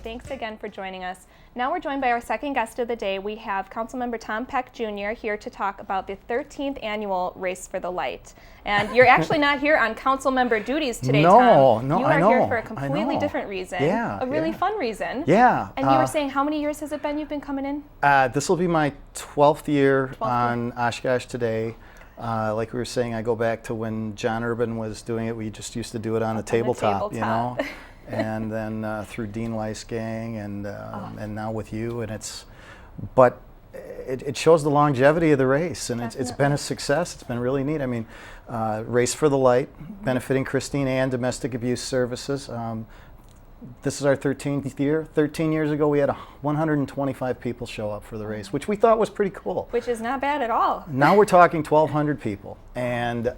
Thanks again for joining us. Now we're joined by our second guest of the day. We have Councilmember Tom Peck Jr. here to talk about the 13th annual Race for the Light. And you're actually not here on council member duties today, Tom. No, you I know. Here for a completely different reason. Yeah, a really fun reason. Yeah. And you were saying, how many years has it been you've been coming in? This will be my 12th year on Oshkosh Today. Like we were saying, I go back to when John Urban was doing it. We just used to do it on the tabletop, you know. And then through Dean Weisgang and now with you, and it shows the longevity of the race, and it's been a success. It's been really neat. I mean, Race for the Light, benefiting Christine Ann Domestic Abuse Services. This is our 13th year. 13 years ago, we had 125 people show up for the race, which we thought was pretty cool. Which is not bad at all. Now we're talking 1,200 people, and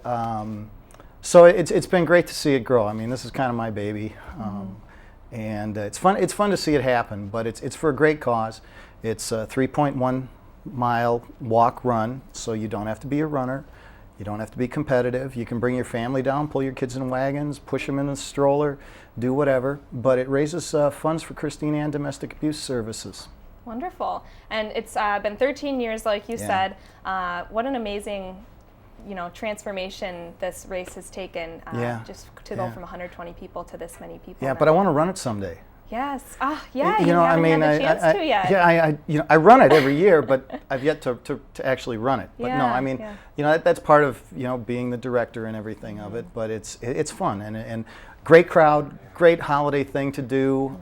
so it's been great to see it grow. I mean, this is kind of my baby, and it's fun. It's fun to see it happen, but it's for a great cause. It's a 3.1 mile walk run, so you don't have to be a runner. You don't have to be competitive. You can bring your family down, pull your kids in wagons, push them in a stroller, do whatever. But it raises funds for Christine Ann Domestic Abuse Services. Wonderful. And it's been 13 years, like you said. What an amazing, transformation this race has taken. Just to go from 120 people to this many people. Yeah, but I want to run it someday. Yes. You haven't had the chance to yet. Yeah, I run it every year, but I've yet to actually run it. But no, I mean, that's part of being the director and everything of it. But it's fun and great crowd, great holiday thing to do.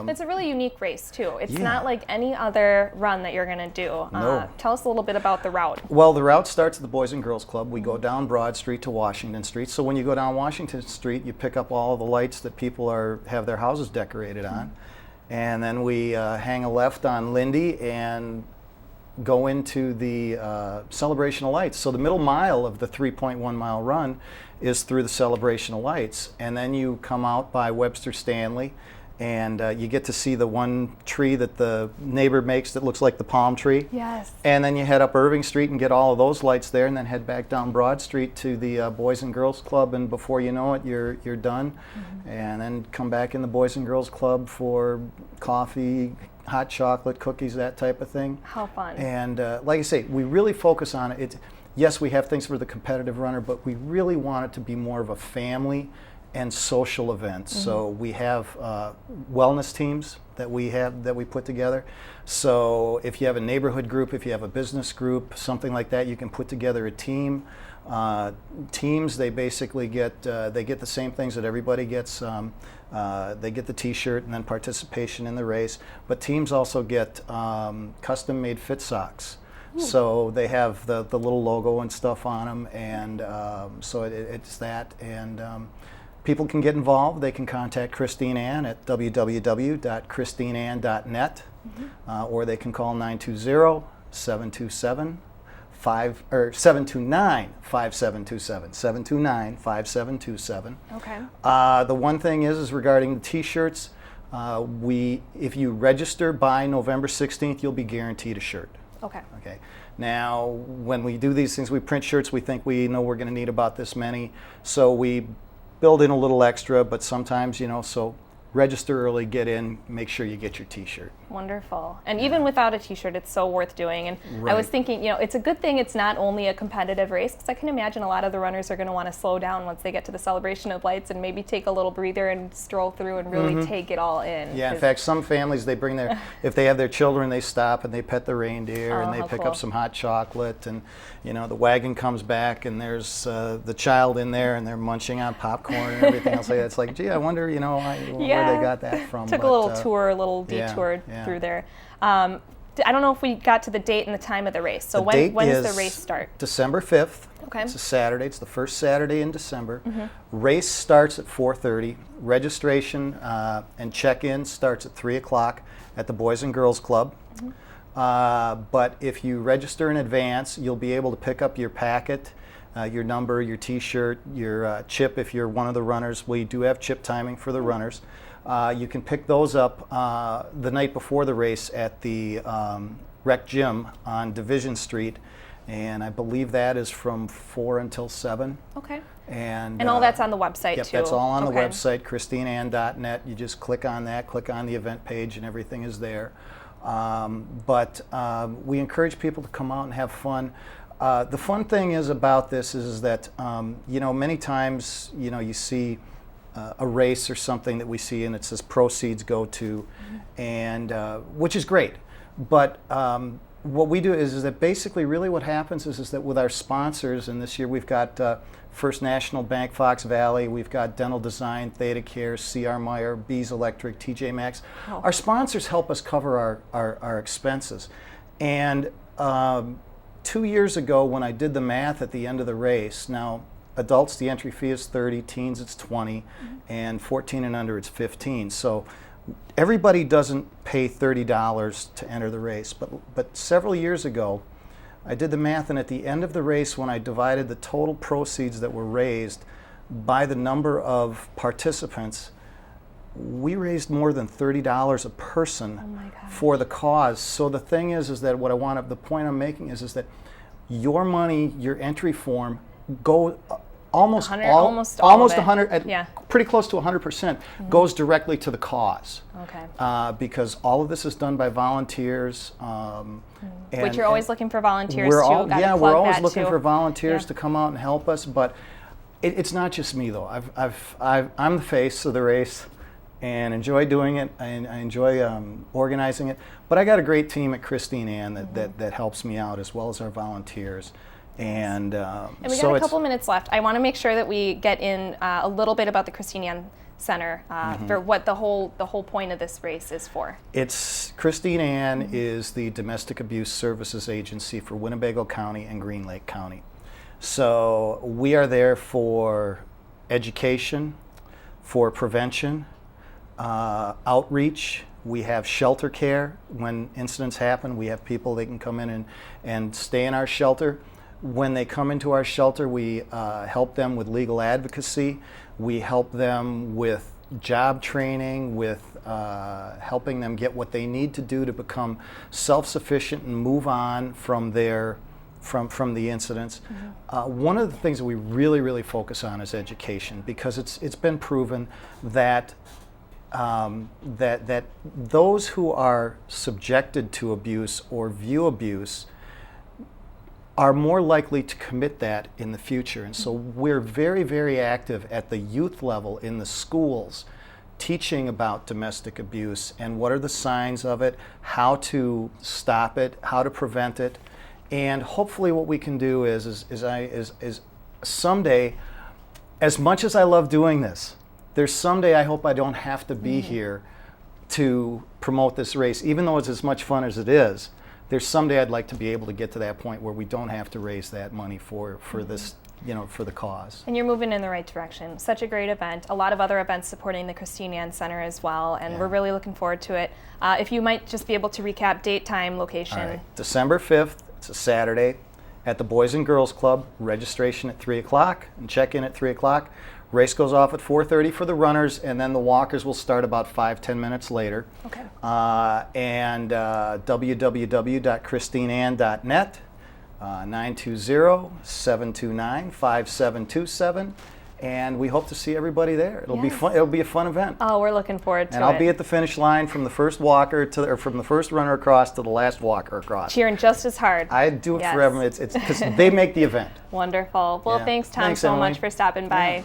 It's a really unique race too. It's not like any other run that you're going to do. No. Tell us a little bit about the route. Well, the route starts at the Boys and Girls Club. We go down Broad Street to Washington Street. So when you go down Washington Street, you pick up all of the lights that people have their houses decorated on. And then we hang a left on Lindy and go into the Celebration of Lights. So the middle mile of the 3.1 mile run is through the Celebration of Lights. And then you come out by Webster Stanley, and you get to see the one tree that the neighbor makes that looks like the palm tree. Yes. And then you head up Irving Street and get all of those lights there, and then head back down Broad Street to the Boys and Girls Club, and before you know it, you're done. And then come back in the Boys and Girls Club for coffee, hot chocolate, cookies, that type of thing. How fun. And like I say, we really focus on it. Yes, we have things for the competitive runner, but we really want it to be more of a family and social event. So we have wellness teams that we put together. So if you have a neighborhood group, if you have a business group, something like that, you can put together a team. Teams, they basically get the same things that everybody gets. They get the T-shirt and then participation in the race. But teams also get custom-made fit socks. So they have the little logo and stuff on them, and so it's that. And people can get involved. They can contact Christine Ann at www.christineann.net, or they can call 920-727-729-5727. 729-5727. Okay. The one thing is regarding the T-shirts. If you register by November 16th, you'll be guaranteed a shirt. Okay. Okay. Now, when we do these things, we print shirts. We think we know we're going to need about this many, so we build in a little extra. But sometimes, so register early, get in, make sure you get your T-shirt. Wonderful. And even without a T-shirt, it's so worth doing. And I was thinking, it's a good thing it's not only a competitive race, because I can imagine a lot of the runners are going to want to slow down once they get to the Celebration of Lights and maybe take a little breather and stroll through and really take it all in. Yeah, in fact, some families, they bring if they have their children, they stop and they pet the reindeer and they pick up some hot chocolate, and the wagon comes back and there's the child in there and they're munching on popcorn and everything else. It's like, gee, I wonder, where they got that from. Took a little detour through there. I don't know if we got to the date and the time of the race. So when does the race start? December 5th. Okay. It's a Saturday. It's the first Saturday in December. Race starts at 4:30. Registration and check-in starts at 3 o'clock at the Boys and Girls Club. But if you register in advance, you'll be able to pick up your packet, your number, your T-shirt, your chip if you're one of the runners. We do have chip timing for the runners. You can pick those up the night before the race at the rec gym on Division Street. and I believe that is from 4 until 7. Okay. And all that's on the website, yep, too? That's all on the Okay. website, christineann.net. You just click on that, click on the event page, and everything is there. But we encourage people to come out and have fun. The fun thing is about this is that, many times, you see a race or something that we see and it says proceeds go to, and which is great. But what we do is that basically really what happens is that with our sponsors, and this year we've got First National Bank, Fox Valley, we've got Dental Design, Theta Care, C.R. Meyer, Bees Electric, TJ Maxx. Oh. Our sponsors help us cover our expenses. And 2 years ago when I did the math at the end of the race, now adults the entry fee is $30, teens it's $20, and 14 and under it's $15. So everybody doesn't pay $30 to enter the race, but several years ago I did the math, and at the end of the race when I divided the total proceeds that were raised by the number of participants, we raised more than $30 a person for the cause. So the thing is that the point I'm making is that your money, your entry form, go almost 100, pretty close to 100% goes directly to the cause. Okay. Because all of this is done by volunteers. Which you're always looking for volunteers we're too. we're always looking too. for volunteers to come out and help us. But it's not just me though. I'm the face of the race, and enjoy doing it. I enjoy organizing it. But I got a great team at Christine Ann that helps me out, as well as our volunteers. And we got a couple minutes left. I want to make sure that we get in a little bit about the Christine Ann Center for what the whole point of this race is for. It's Christine Ann is the Domestic Abuse Services Agency for Winnebago County and Green Lake County. So we are there for education, for prevention, outreach. We have shelter care. When incidents happen, we have people that can come in and stay in our shelter. When they come into our shelter, we help them with legal advocacy. We help them with job training, with helping them get what they need to do to become self-sufficient and move on from from the incidents. One of the things that we really focus on is education, because it's been proven that that those who are subjected to abuse or view abuse are more likely to commit that in the future. And so we're very active at the youth level in the schools, teaching about domestic abuse and what are the signs of it, how to stop it, how to prevent it. And hopefully what we can do is someday, as much as I love doing this, there's someday I hope I don't have to be here to promote this race, even though it's as much fun as it is. There's someday I'd like to be able to get to that point where we don't have to raise that money for this, for the cause. And you're moving in the right direction. Such a great event. A lot of other events supporting the Christine Ann Center as well, and we're really looking forward to it. If you might just be able to recap date, time, location. All right. December 5th, it's a Saturday, at the Boys and Girls Club. Registration at 3 o'clock and check-in at 3 o'clock. Race goes off at 4:30 for the runners, and then the walkers will start about 5-10 minutes later. Okay. And www.christineann.net, 920-729-5727. And we hope to see everybody there. It'll be fun. It'll be a fun event. Oh, we're looking forward to it. And I'll be at the finish line from the first walker from the first runner across to the last walker across. Cheering just as hard. I do it for everyone. It's because they make the event. Wonderful. Well, thanks, Tom, so much for stopping by.